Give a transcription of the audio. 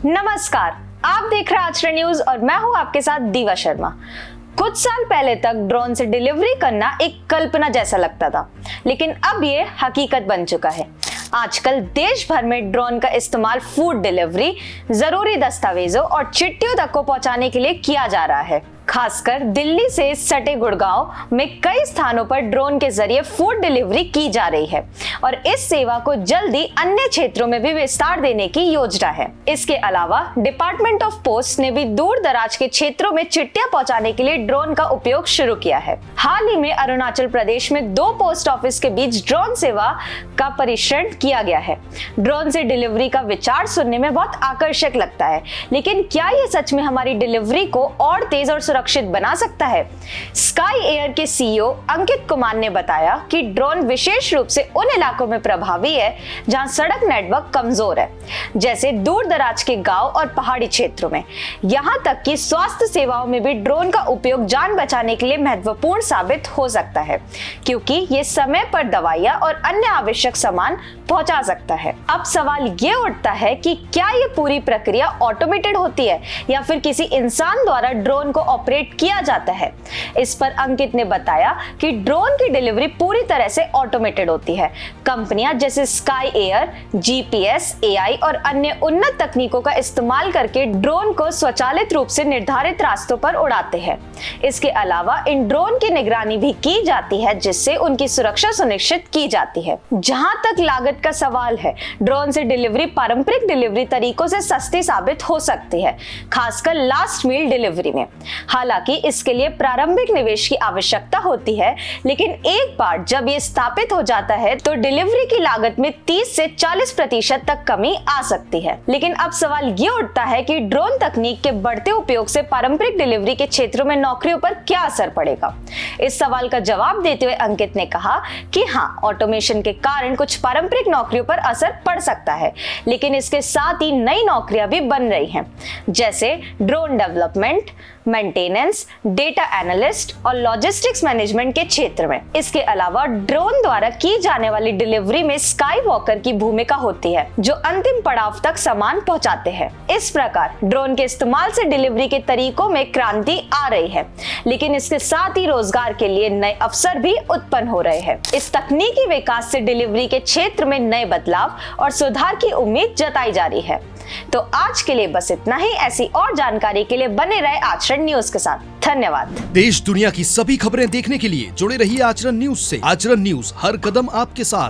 नमस्कार, आप देख रहे हैं आचरण न्यूज और मैं हूं आपके साथ दीवा शर्मा। कुछ साल पहले तक ड्रोन से डिलीवरी करना एक कल्पना जैसा लगता था, लेकिन अब ये हकीकत बन चुका है। आजकल देश भर में ड्रोन का इस्तेमाल फूड डिलीवरी, जरूरी दस्तावेजों और चिट्ठियों तक को पहुंचाने के लिए किया जा रहा है। खासकर दिल्ली से सटे गुड़गांव में कई स्थानों पर ड्रोन के जरिए फूड डिलीवरी की जा रही है और इस सेवा को जल्दी अन्य क्षेत्रों में भी विस्तार देने की योजना है। इसके अलावा डिपार्टमेंट ऑफ पोस्ट ने भी दूर दराज के क्षेत्रों में चिट्ठियां पहुंचाने के लिए ड्रोन का उपयोग शुरू किया है। हाल ही में अरुणाचल प्रदेश में 2 पोस्ट ऑफिस के बीच ड्रोन सेवा का परीक्षण किया गया है। ड्रोन से डिलीवरी का विचार सुनने में बहुत आकर्षक लगता है, लेकिन क्या ये सच में हमारी डिलीवरी को और तेज और सुरक्षित बना सकता है? स्काई एयर के सीईओ अंकित कुमार ने बताया कि ड्रोन विशेष रूप से उन इलाकों में प्रभावी है जहां सड़क नेटवर्क कमजोर है, जैसे दूर दराज के गांव और पहाड़ी क्षेत्रों में। यहां तक कि स्वास्थ्य सेवाओं में भी ड्रोन का उपयोग जान बचाने के लिए महत्वपूर्ण साबित हो सकता है, क्योंकि ये समय पर दवाइयां और अन्य आवश्यक सामान पहुंचा सकता है। अब सवाल ये उठता है कि क्या ये पूरी प्रक्रिया ऑटोमेटेड होती है या फिर किसी इंसान द्वारा ड्रोन को ऑपरेट किया जाता है? इस पर अंकित ने बताया कि ड्रोन की डिलीवरी पूरी तरह से ऑटोमेटेड होती है। कंपनियां जैसे स्काई एयर, जीपीएस, एआई और अन्य उन्नत तकनीकों का इस्तेमाल करके ड्रोन को स्वचालित रूप से निर्धारित रास्तों पर उड़ाते हैं। इसके अलावा इन ड्रोन की निगरानी भी की जाती है, जिससे उनकी सुरक्षा सुनिश्चित की जाती है। जहां तक लागत का सवाल है, ड्रोन से डिलीवरी पारंपरिक डिलीवरी तरीकों से सस्ती साबित हो सकती है, खासकर लास्ट मील डिलीवरी में। हालांकि इसके लिए प्रारंभिक निवेश की आवश्यकता होती है, लेकिन एक बार जब ये स्थापित हो जाता है तो डिलीवरी की लागत में 30 से 40% तक कमी आ सकती है। लेकिन अब सवाल ये उठता है कि ड्रोन तकनीक के बढ़ते उपयोग से पारंपरिक डिलीवरी के क्षेत्रों में नौकरियों पर क्या असर पड़ेगा? इस सवाल का जवाब देते हुए अंकित ने कहा कि हाँ, ऑटोमेशन के कारण कुछ पारंपरिक नौकरियों पर असर पड़ सकता है, लेकिन इसके साथ ही नई नौकरियां भी बन रही हैं, जैसे drone development, maintenance, data analyst और लॉजिस्टिक्स मैनेजमेंट के क्षेत्र में। इसके अलावा ड्रोन द्वारा की जाने वाली डिलीवरी में स्काई वॉकर की भूमिका होती है, जो अंतिम पड़ाव तक सामान पहुंचाते हैं। इस प्रकार ड्रोन के इस्तेमाल से डिलीवरी के तरीकों में क्रांति आ रही है, लेकिन इसके साथ ही रोजगार के लिए नए अवसर भी उत्पन्न हो रहे हैं। इस तकनीकी विकास से डिलीवरी के क्षेत्र में नए बदलाव और सुधार की उम्मीद जताई जा रही है। तो आज के लिए बस इतना ही। ऐसी और जानकारी के लिए बने रहे आचरण न्यूज के साथ। धन्यवाद। देश दुनिया की सभी खबरें देखने के लिए जुड़े रहिए आचरण न्यूज से। आचरण न्यूज हर कदम आपके साथ।